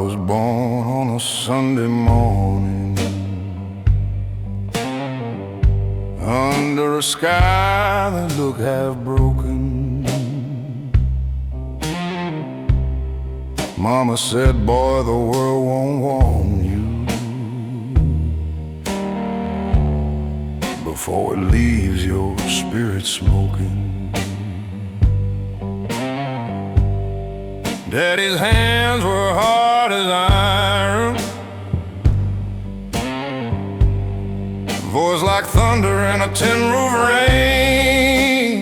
was born on a Sunday morning under a sky that looked half broken. Mama said, boy, the world won't warn you before it leaves your spirit smoking. Daddy's hands were hard as iron, voice like thunder in a tin roof rain.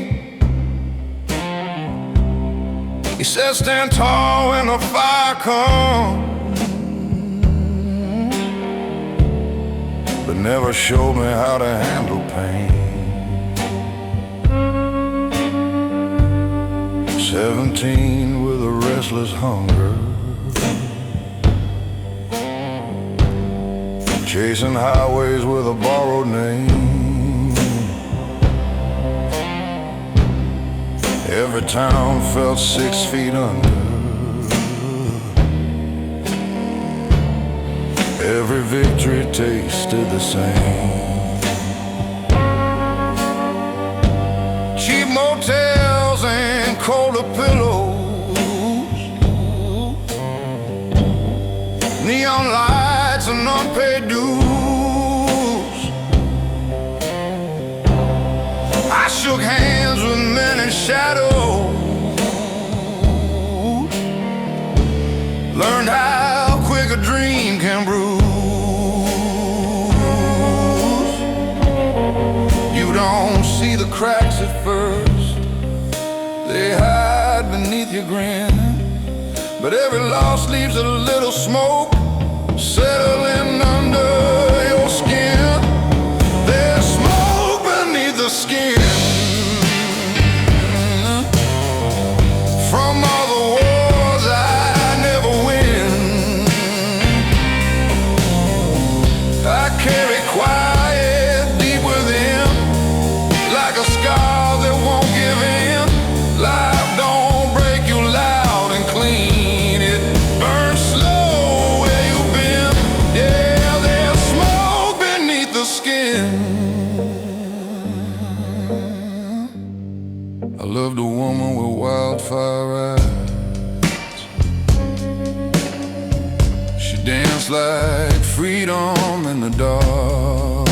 He said, stand tall when the fire comes, but never showed me how to handle pain. 17 with a restless hunger, chasing highways with a borrowed name. Every town felt 6 feet under, every victory tasted the same. Cheap motels and colder pillows, neon lights and unpaid dues. I shook hands with men in shadows, learned how quick a dream can bruise. You don't see the cracks at first, they hide beneath your grin, but every loss leaves a little smoke settling under your skin. There's smoke beneath the skin from all the wars I never win. I carry quiet deep within, like a scar that won't give in. Life don't break you loud and clean, it burns slow where you've been. Yeah, there's smoke beneath the skin. I loved a woman with wildfire eyes. She danced like freedom in the dark.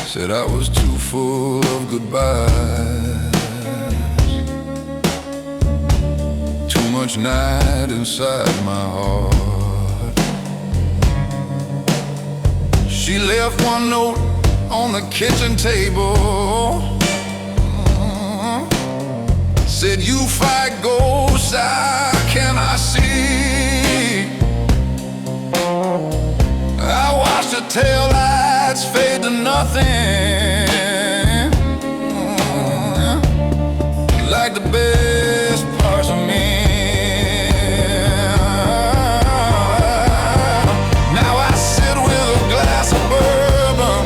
Said I was too full of goodbyes, too much night inside my heart. She left one note on the kitchen table, said you fight ghosts, I cannot see. I watched her tail lights fade to nothing, like the best parts of me. Now I sit with a glass of bourbon,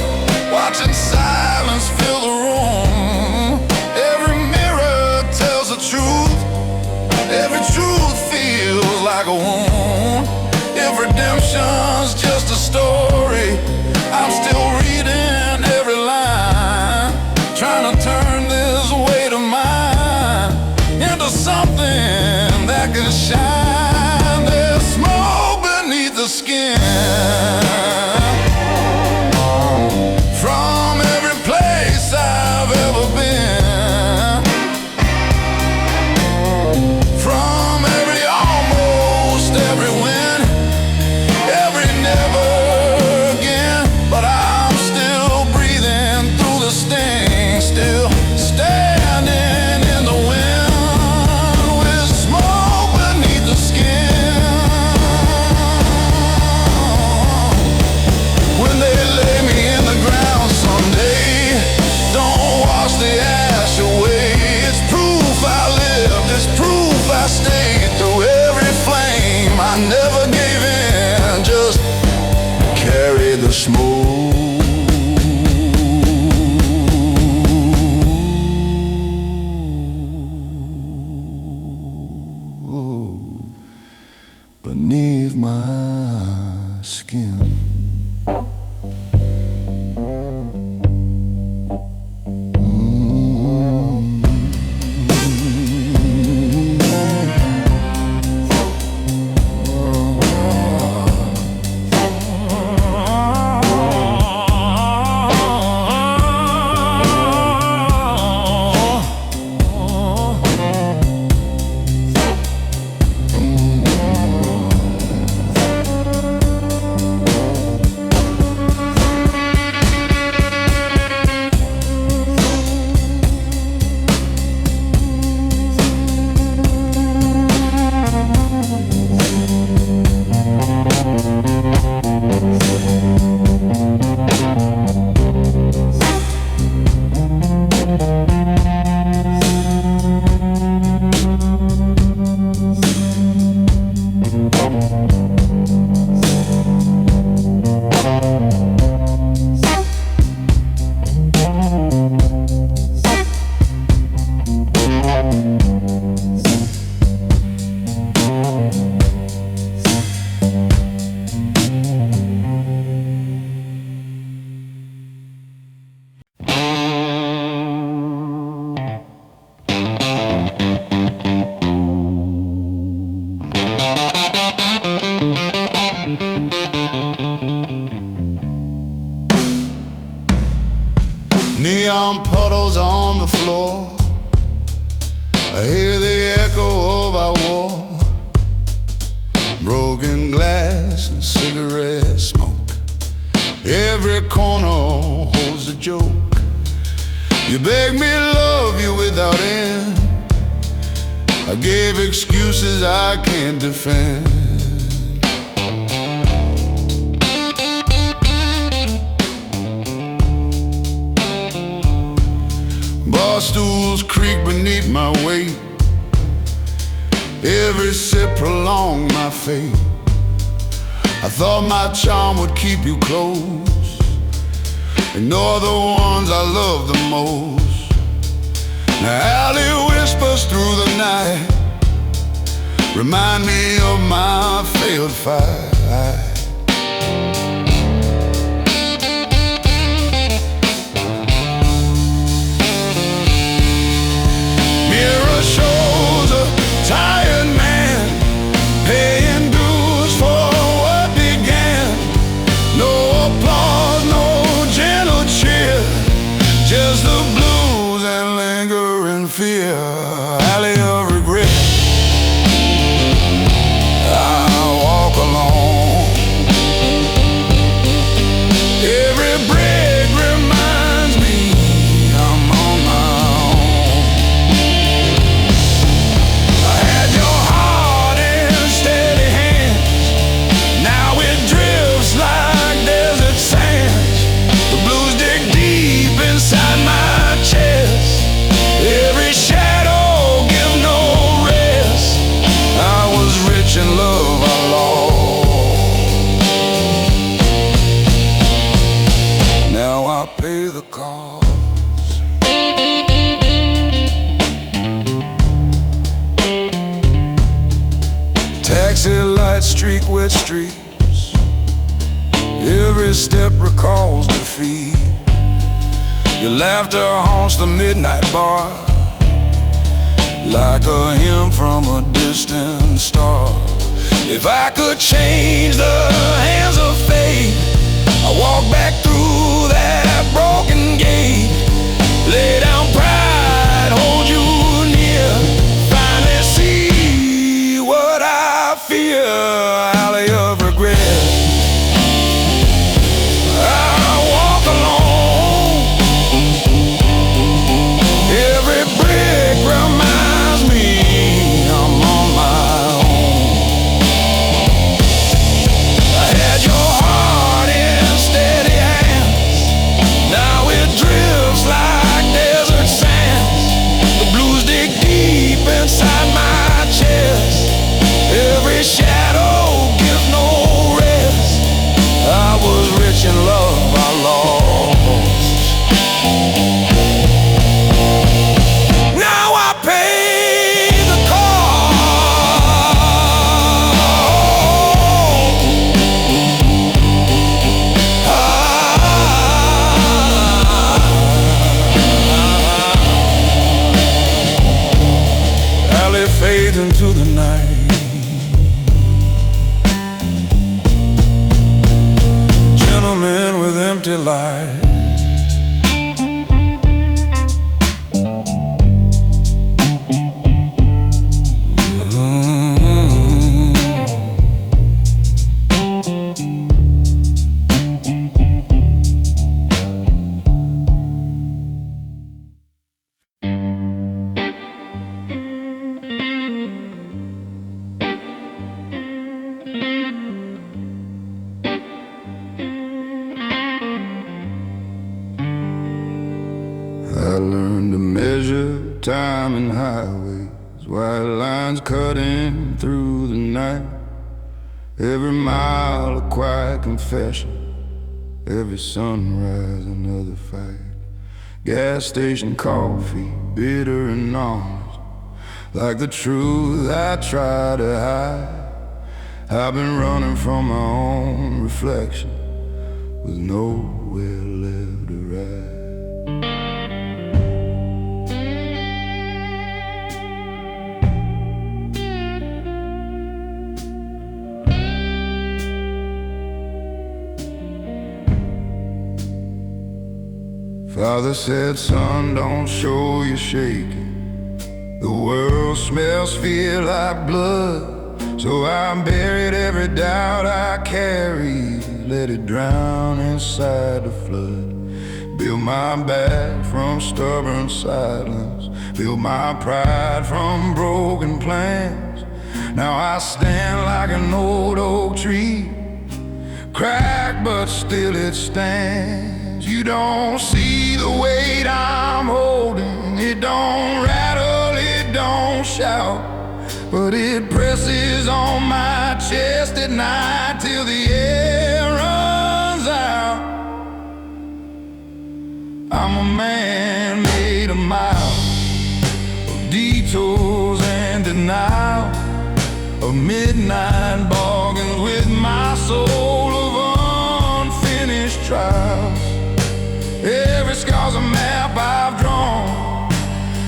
watching silence fill the room. Every mirror tells the truth, every truth feels like a wound. If redemption's just a story, I'm still reading every line, trying to turn this weight of mine into something that can shine. There's smoke beneath the skin from every place I've ever been, from every almost every win, every never beneath my skin. Neon puddles on the floor, I hear the echo of our war. Broken glass and cigarette smoke, every corner holds a joke. You begged me to love you without end, I gave excuses I can't defend. Bar stools creak beneath my weight, every sip prolonged my fate. I thought my charm would keep you close, ignore the ones I love the most. Now alley whispers through the night remind me of my failed fight. Shows a tired man paying dues for what began. No applause, no gentle cheer, just the blues and lingering fear. Alley of regret, I walk alone. Every break reminds me I'm on my own. Pay the cost. Taxi lights streak wet streets, every step recalls defeat. Your laughter haunts the midnight bar, like a hymn from a distant star. If I could change the hands of fate, I walk back through that broken gate, lay down pride, hold you near, finally see what I fear. Alley of regret, I walk alone. Every brick reminds me I'm on my own. I had your heart in steady hands, city light. I learned to measure time in highways, white lines cutting through the night. Every mile a quiet confession, every sunrise another fight. Gas station coffee, bitter and honest, like the truth I try to hide. I've been running from my own reflection, with nowhere left to ride. Father said, son, don't show you're shaking. The world smells fear like blood. So I buried every doubt I carried, let it drown inside the flood. Built my back from stubborn silence, built my pride from broken plans. Now I stand like an old oak tree, cracked but still it stands. You don't see the weight I'm holding, it don't rattle, it don't shout, but it presses on my chest at night till the air runs out. I'm a man made of miles, of detours and denial, of midnight bargains with my soul, of unfinished trials. Every scar's a map I've drawn,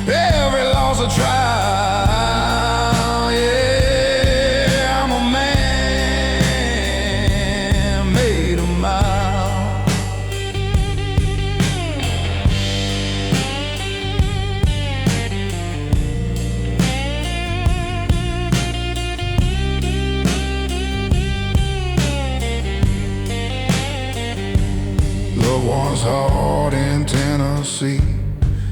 every loss a trial. Yeah, I'm a man made of miles. Love was hard in Tennessee.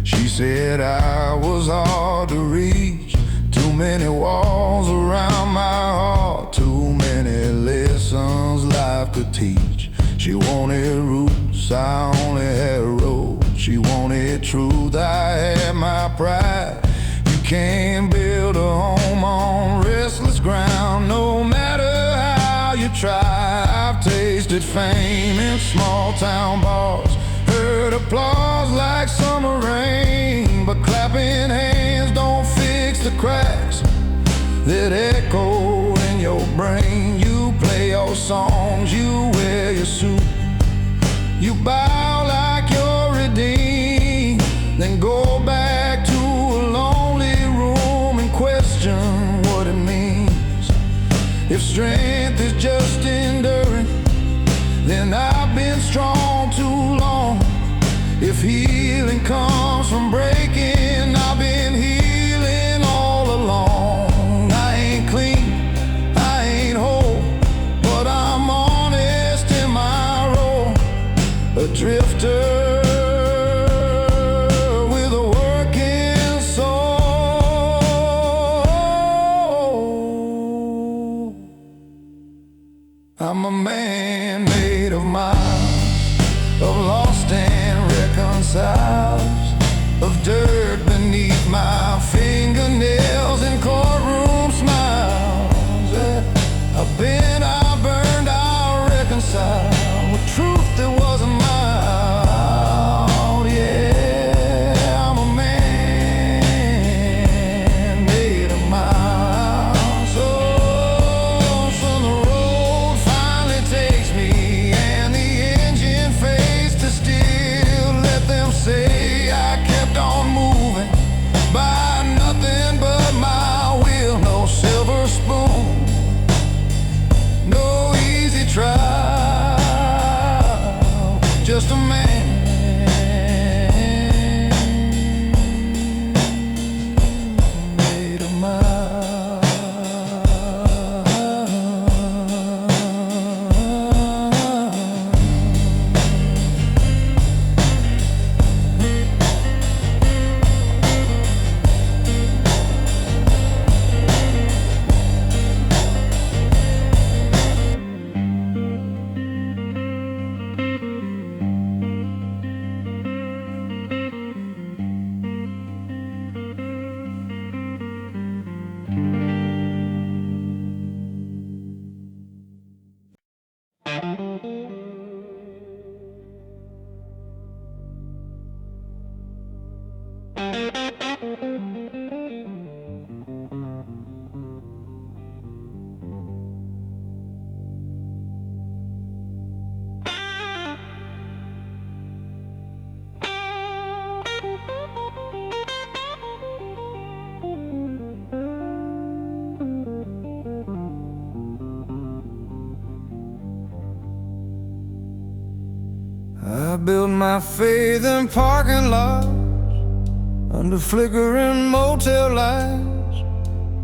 She said I was hard to reach. Too many walls around my heart, too many lessons life could teach. She wanted roots, I only had roads. She wanted truth, I had my pride. You can't build a home on restless ground, no matter how you try. I've tasted fame in small town bars, heard applause like summer rain, but clapping hands don't fix the cracks that echo in your brain. You play your songs, you wear your suit, you bow like you're redeemed, then go back to a lonely room and question what it means. If strength is just enduring, then I've been strong too long. If healing comes from breaking, I've been healing all along. I ain't clean, I ain't whole, but I'm honest in my role. A drifter with a working soul. I'm a man made of miles, of lost and reconciles, of dirt beneath my fingernails and courtroom smiles. I've been, I burned, I reconciled with truth that wasn't mine. Yeah, I'm a man made of miles. So the road finally takes me and the engine fades to still. Let them say I kept on moving by nothing but my will. No silver spoon, no just a man made of mud. I built my faith in parking lots, under flickering motel lights,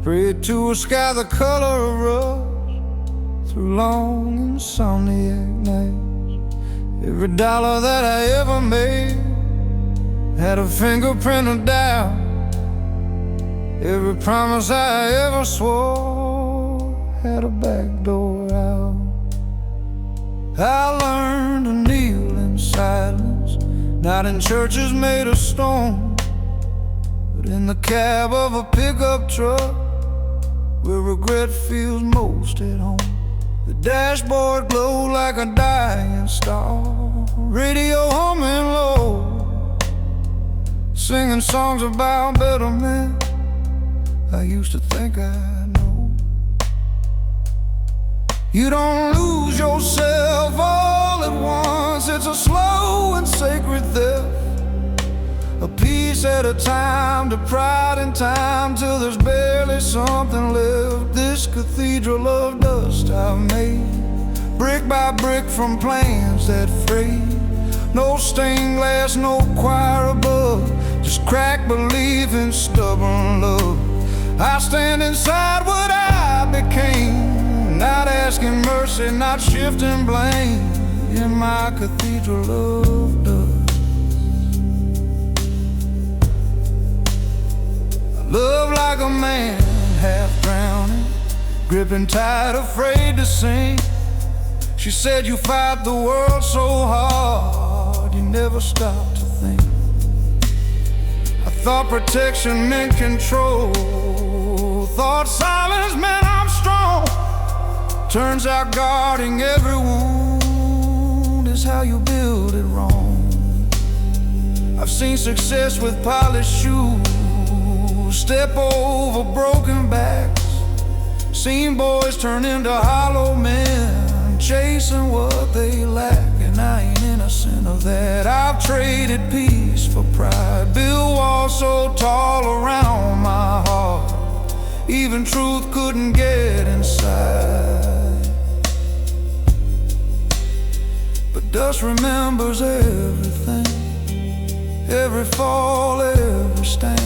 prayed to a sky the color of rust, through long insomniac nights. Every dollar that I ever made had a fingerprint of doubt. Every promise I ever swore had a back door out. I learned to kneel in silence, not in churches made of stone, but in the cab of a pickup truck, where regret feels most at home. The dashboard glowed like a dying star, radio humming low, singing songs about better men I used to think I know. You don't lose yourself all at once, it's a slow and sacred theft, a piece at a time, to pride in time, till there's barely something left. This cathedral of dust I've made, brick by brick from plans that frayed. No stained glass, no choir above, just cracked belief and stubborn love. I stand inside what I became, not asking mercy, not shifting blame, in my cathedral of dust. I love like a man, half drowning, gripping tight, afraid to sink. She said you fight the world so hard, you never stop to think. I thought protection meant control, thought silence meant I'm strong. Turns out guarding every wound is how you build it wrong. I've seen success with polished shoes step over broken backs, seen boys turn into hollow men, chasing what they lack. And I ain't innocent of that. I've traded peace for pride, built walls so tall around my heart, even truth couldn't get inside. But dust remembers everything, every fall, every stand.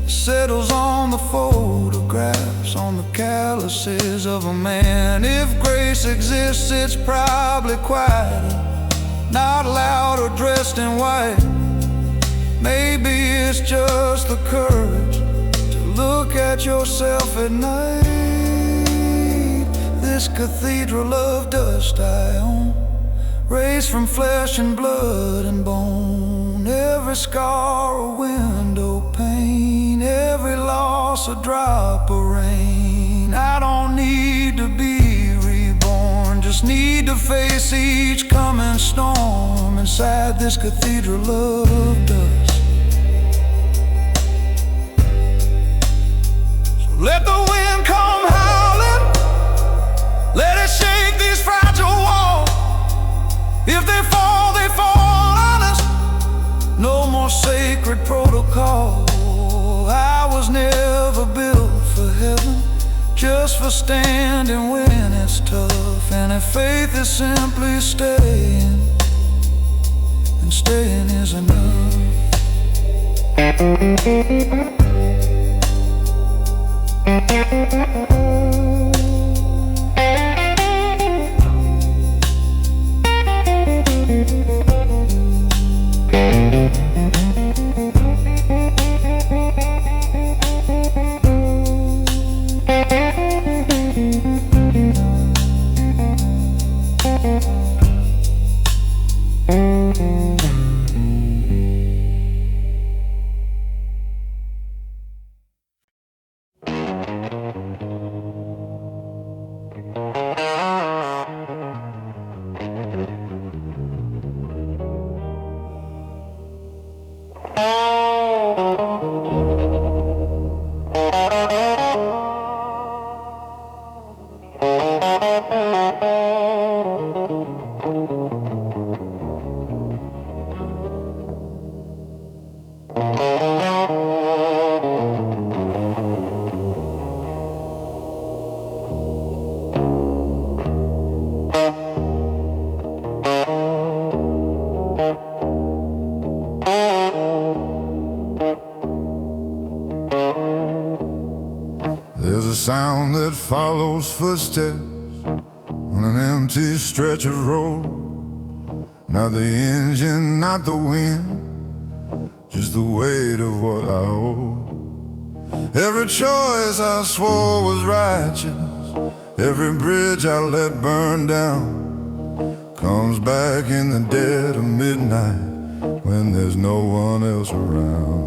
It settles on the photographs, on the calluses of a man. If grace exists, it's probably quieter, not loud or dressed in white. Maybe it's just the courage to look at yourself at night. This cathedral of dust I own, raised from flesh and blood and bone. Every scar a window pane, every loss a drop of rain. I don't need to be reborn, just need to face each coming storm inside this cathedral of dust. So let the wind come howling, let it shake these fragile walls. If they fall honest, no more sacred protocol. I was never built for heaven, just for standing when it's tough. And if faith is simply staying, and staying is enough. There's a sound that follows footsteps on an empty stretch of road. Not the engine, not the wind, just the weight of what I owe. Every choice I swore was righteous, every bridge I let burn down, comes back in the dead of midnight when there's no one else around.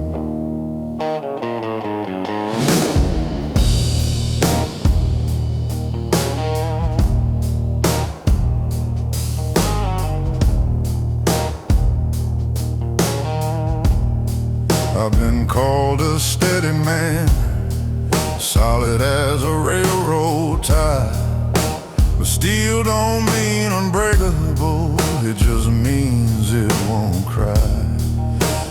I've been called a steady man, solid as a railroad tie, but steel don't mean unbreakable, it just means it won't cry.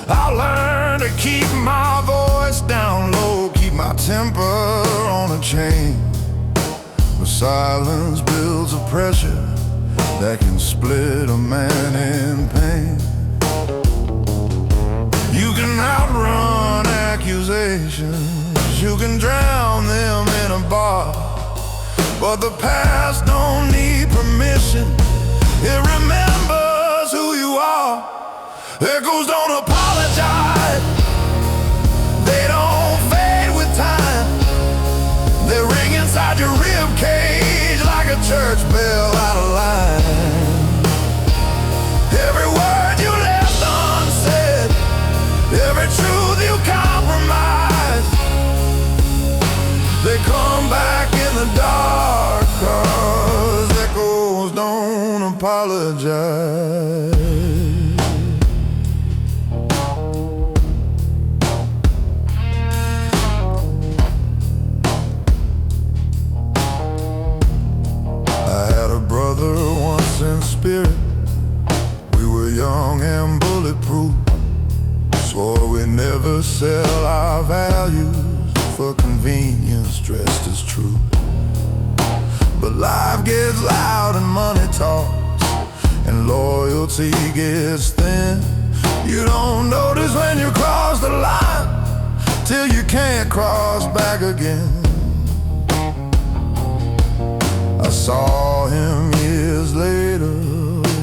I learned to keep my voice down low, keep my temper on a chain, but silence builds a pressure that can split a man in pain. You can outrun accusations, you can drown them in a bar, but the past don't need permission, it remembers who you are. Echoes don't apologize, they don't fade with time, they ring inside your rib cage like a church bell out of line. Every word you left unsaid, every truth you compromise, they come back in the dark, 'cause echoes don't apologize. I had a brother once in spirit, we were young and bulletproof, swore we never sell our values for convenience dressed as truth. But life gets loud and money talks, and loyalty gets thin. You don't notice when you cross the line till you can't cross back again. I saw him years later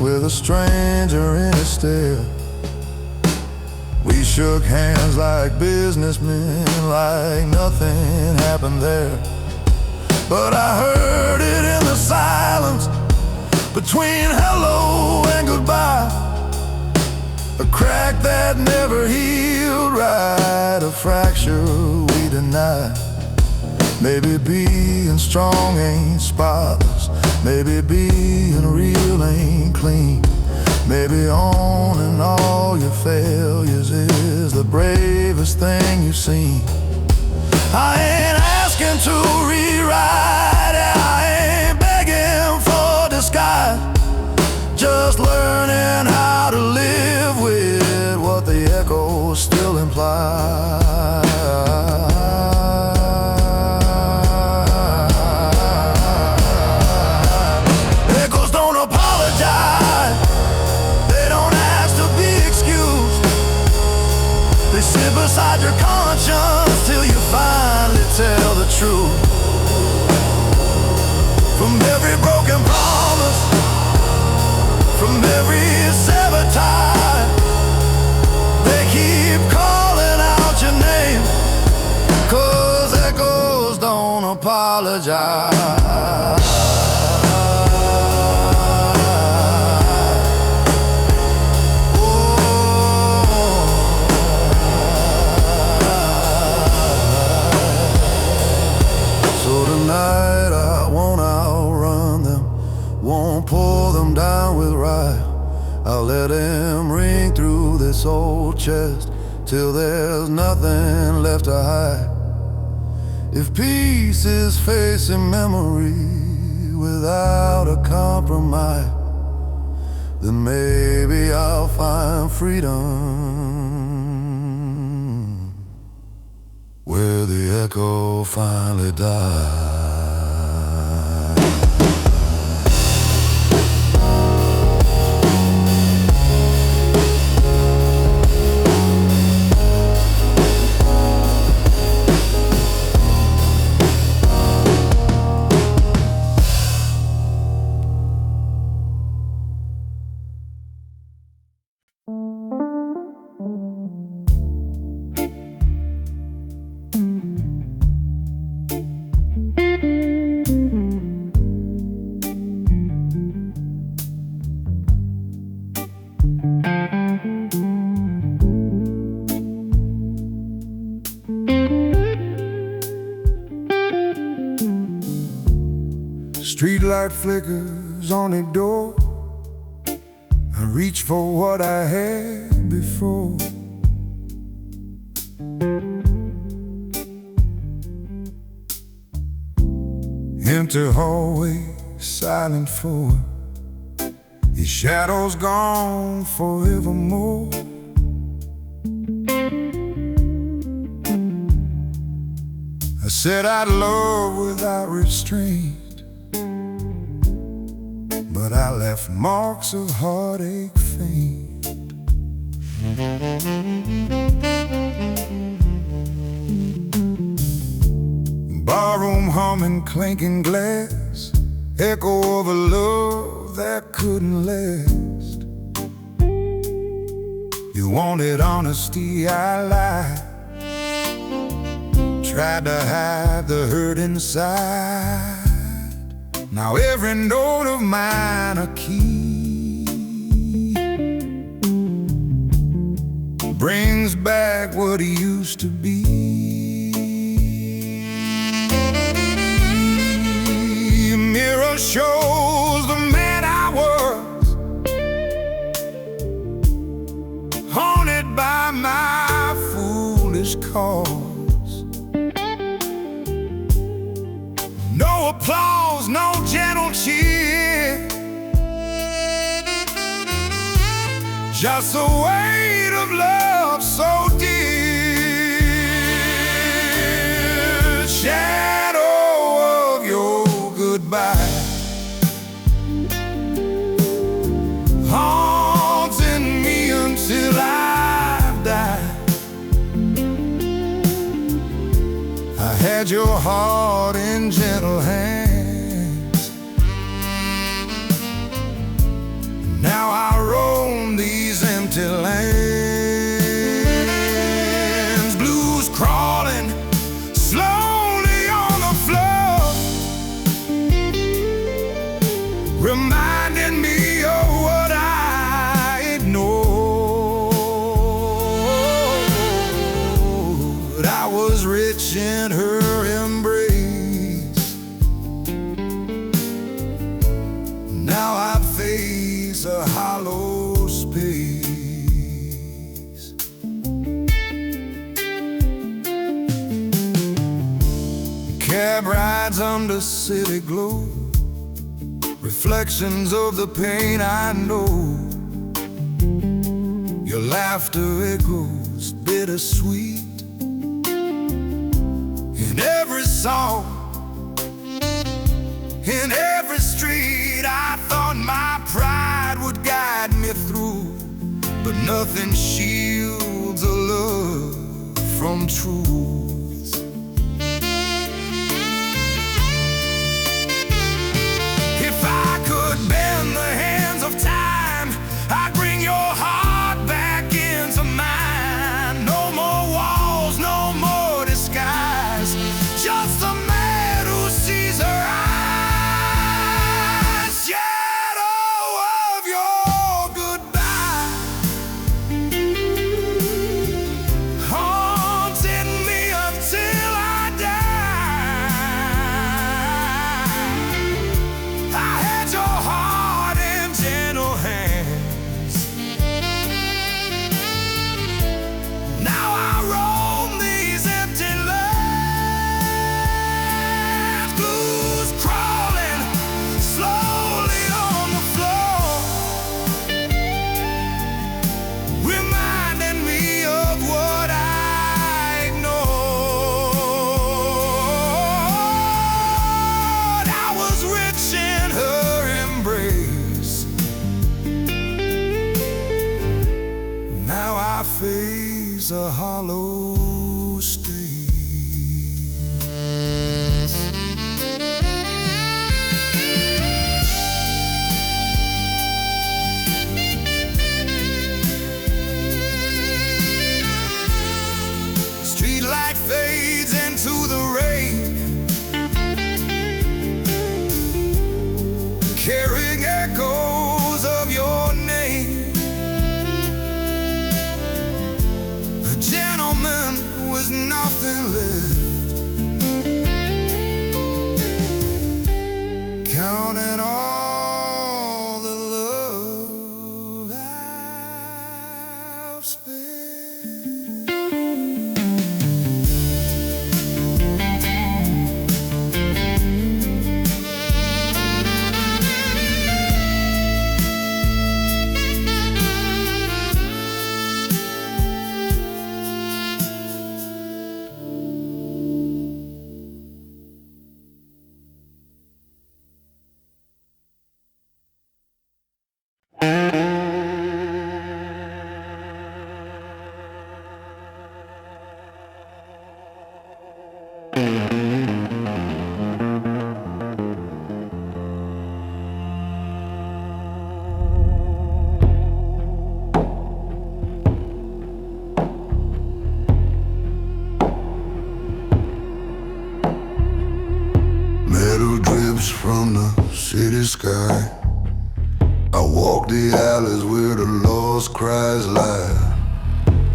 with a stranger in his stare. We shook hands like businessmen, like nothing happened there. But I heard it in the silence between hello and goodbye, a crack that never healed right, a fracture we deny. Maybe being strong ain't spotless, maybe being real ain't clean, maybe owning all your failures is the bravest thing you've seen. I ain't asking to rewrite it, I ain't begging for disguise, just learning how to live with what the echoes still imply. Echoes don't apologize, they don't ask to be won't pour them down with rye. I'll let him ring through this old chest till there's nothing left to hide. If peace is facing memory without a compromise, then maybe I'll find freedom where the echo finally dies. Streetlight flickers on the door. I reach for what I had before. Empty hallway, silent floor. His shadow's gone forevermore. I said I'd love without restraint, but I left marks of heartache faint. Barroom humming, clinking glass, echo of a love that couldn't last. You wanted honesty, I lied. Tried to hide the hurt inside. Now every note of mine a key brings back what he used to be. A mirror shows the man I was, haunted by my foolish cause. No applause, no gentle cheer, just a weight of love so dear. Shadow of your goodbye haunting me until I've died. I had your heart in gentle hands. Now I roam these empty lands. Blues crawling slowly on the floor, reminding me of what I ignored. I was rich in her embrace. Now I face a hollow space. Cab rides under city glow, reflections of the pain I know. Your laughter echoes bittersweet in every song, in every street. I thought my pride would guide me through, but nothing shields a love from truth. If I could bend the hands of time, I'd bring your heart back into mine. No more walls, no more disguise, just a man who sees her eyes. Shadow of your goodbye haunting me up is a hollow state. Streetlight fades into the rain, carrying echoes of your name. A gentleman with nothing left, counting all the love I've spent. Metal drips from the city sky. I walk the alleys where the lost cries lie.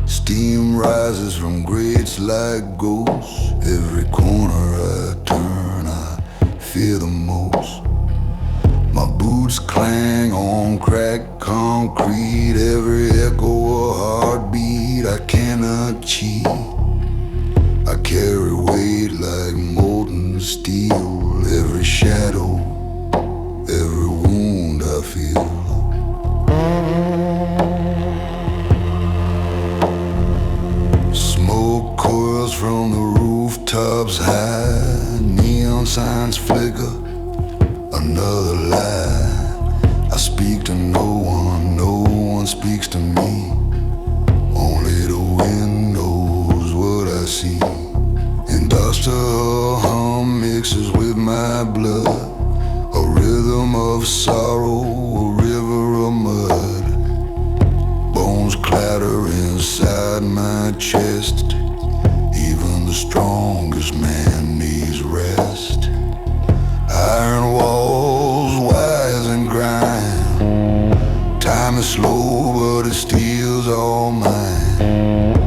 Steam rises from grates like ghosts. Every corner I turn, I fear the most. My boots clang on cracked concrete. Every echo a heartbeat I cannot cheat. I carry weight like molten steel. Every shadow, every wound I feel. Smoke coils from the rooftops high. Neon signs flicker, another lie. I speak to no one speaks to me. Only the wind knows what I see. Industrial hum mixes with my blood, a rhythm of sorrow, a river of mud. Bones clatter inside my chest. Even the strongest man needs rest. Iron walls, wires and grind. Time is slow, but it steals all mine.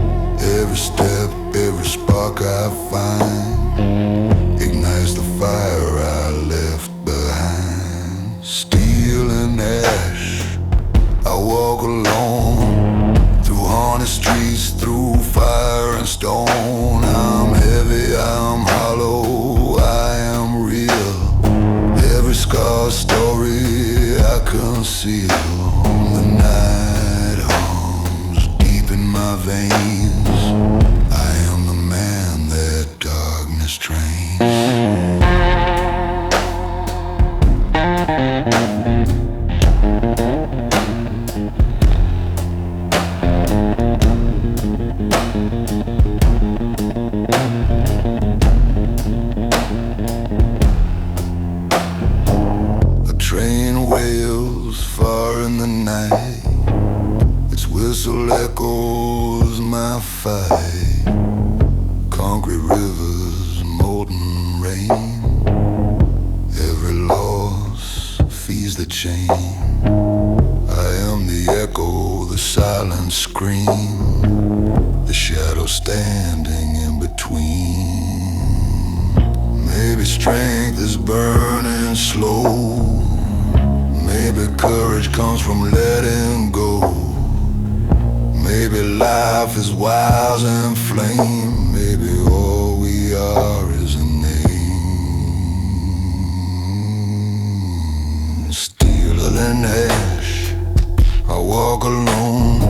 Every step, every spark I find ignites the fire I left behind. Steel and ash, I walk alone through haunted streets, through fire and stone. I'm heavy, I'm hollow, I am real. Every scar story I conceal. The night hums deep in my veins. I am the man that darkness trains. A train wails far in the night. Its whistle echoes my fight. Concrete rivers, molten rain. Every loss feeds the chain. I am the echo, the silent scream, the shadow standing in between. Maybe strength is burning slow. Maybe courage comes from letting go. Maybe life is wild and flame. Maybe all we are is a name. Steeler than ash, I walk alone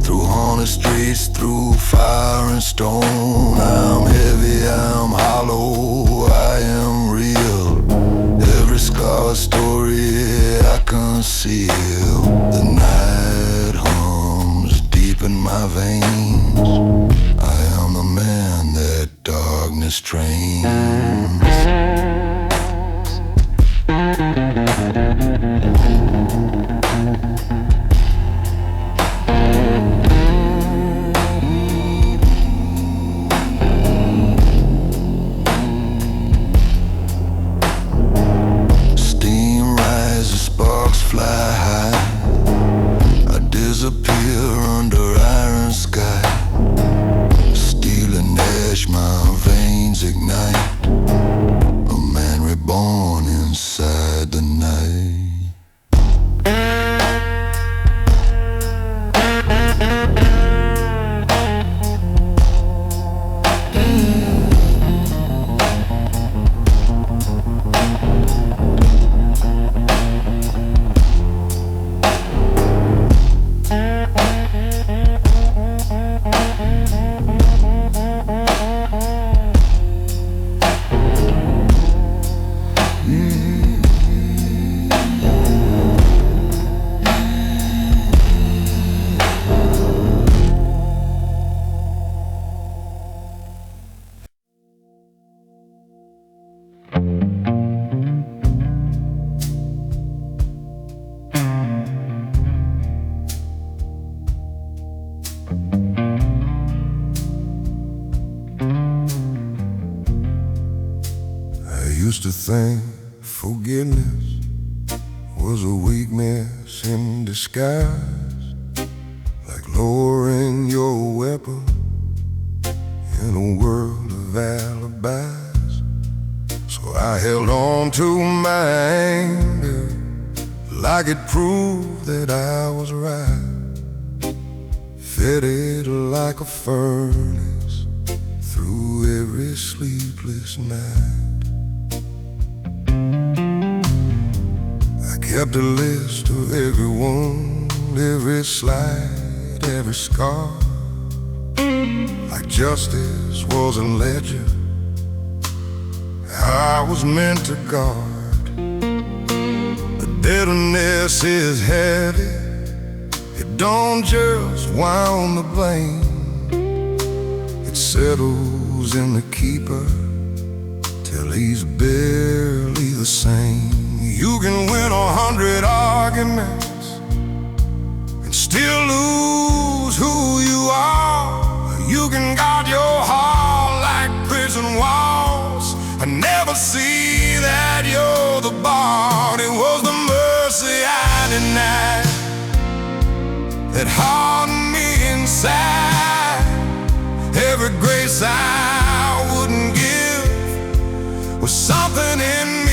through haunted streets, through fire and stone. I'm heavy, I'm hollow, I am real. Every scar story I conceal. The night hums deep in my veins. endless trains. Steam rises, sparks fly high. I disappear under iron sky. Steel and ash, my veins ignite. A man reborn inside the night. I used to think forgiveness was a weakness in disguise, like lowering your weapon in a world of alibis. So I held on to my anger like it proved that I was right. Fed it like a furnace through every sleepless night. Kept a list of every wound, every slight, every scar, like justice was a ledger I was meant to guard. The bitterness is heavy, it don't just wound the blame. It settles in the keeper till he's barely the same. You can win 100 arguments and still lose who you are. You can guard your heart like prison walls and never see that you're the bar. It was the mercy I denied that hardened me inside. Every grace I wouldn't give was something in me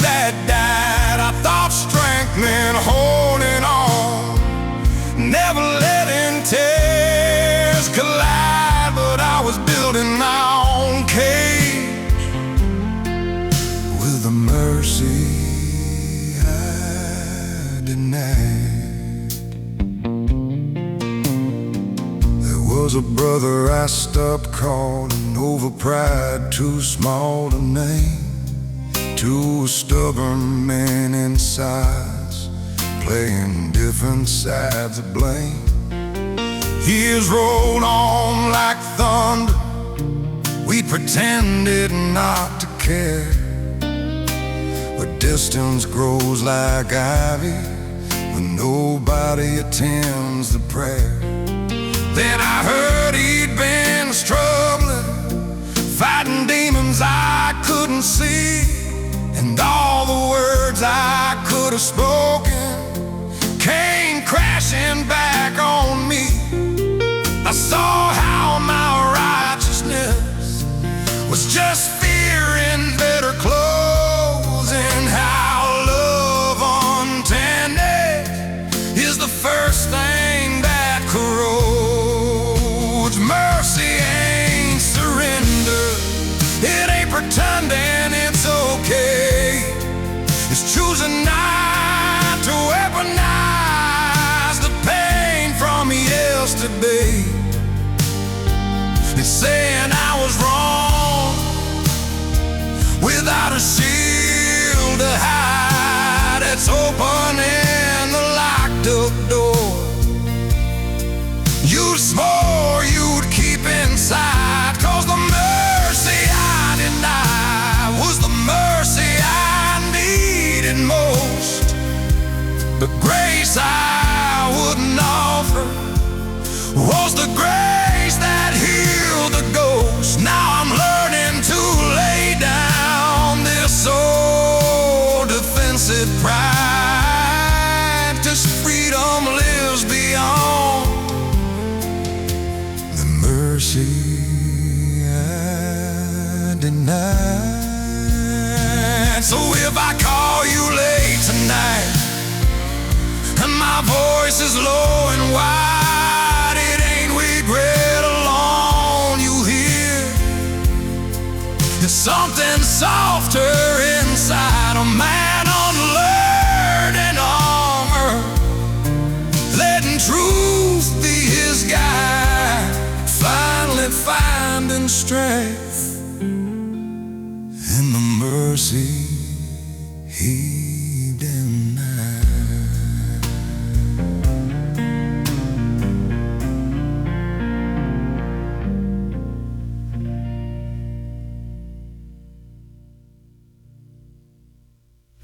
that died. I thought strength meant holding on, never letting tears collide. But I was building my own cage with the mercy I denied. There was a brother I stopped calling over pride, too small to name. Two stubborn men in size, playing different sides of blame. Years rolled on like thunder, we pretended not to care. But distance grows like ivy when nobody attends the prayer. Then I heard he'd been struggling, fighting demons I couldn't see. And all the words I could have spoken came crashing back on me. I saw how my righteousness was just fear in better clothes, and how love untended is the first thing that corrodes. Mercy ain't surrender, it ain't pretending it's okay. It's choosing not to weaponize the pain from yesterday. It's saying I was wrong without a shield to hide. It's opening the locked up door you swore you'd keep inside. 'Cause the mercy The grace I wouldn't offer was the grace that healed the ghost. Now I'm learning to lay down this old defensive pride.